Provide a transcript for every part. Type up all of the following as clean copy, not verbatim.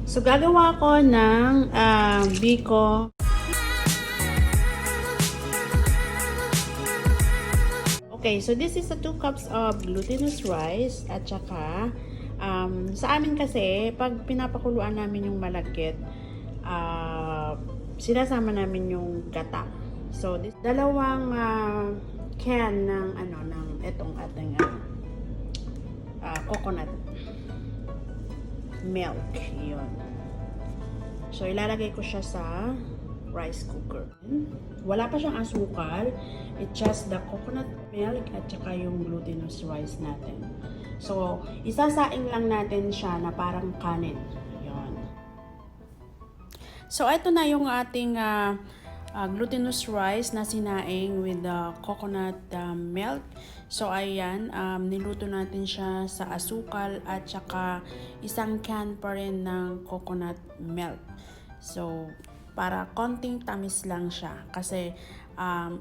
So, gagawa ko ng Biko. Okay, so this is 2 cups of glutinous rice at saka sa amin kasi, pag pinapakuluan namin yung malagkit, sinasama namin yung gata. So, this, dalawang can ng itong ating coconut milk. Yun. So, ilalagay ko siya sa rice cooker. Wala pa siyang asukal. It's just the coconut milk at saka yung glutinous rice natin. So, isasaing lang natin siya na parang kanin. Yun. So, ito na yung ating glutinous rice na sinaing with the coconut milk. So, ayan, niluto natin siya sa asukal at saka isang can pa rin ng coconut milk. So, para konting tamis lang siya. Kasi,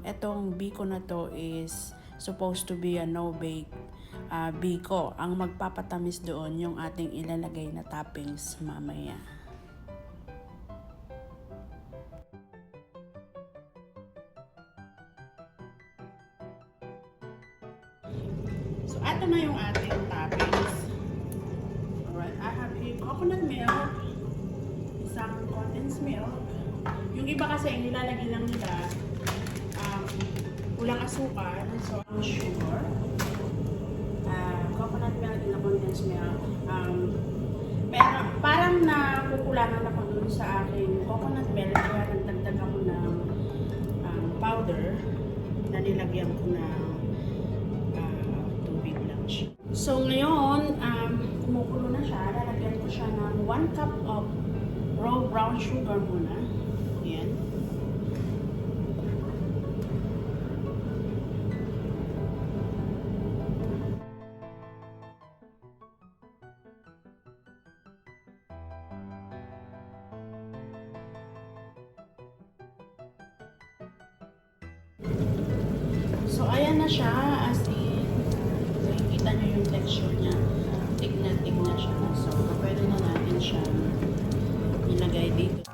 etong Biko na to is supposed to be a no-bake Biko. Ang magpapatamis doon yung ating ilalagay na toppings mamaya. So, ito na yung ating toppings. Alright, I have a coconut milk, isang condensed milk. Yung iba kasi nilalagay lang nila ulang asukal, so sugar, coconut milk and condensed milk. Pero parang nakukulangan ako dun sa aking coconut milk, kaya nagdagdag ako ng powder na nilagyan ko ng tubig lang siya. So ngayon, kumukulo na siya, lalagyan ko siya ng 1 cup of raw brown sugar muna. Ayan. So, ayan na siya, as in, nakikita nyo yung texture niya. Tignan siya. So, pwede na natin siya ilagay dito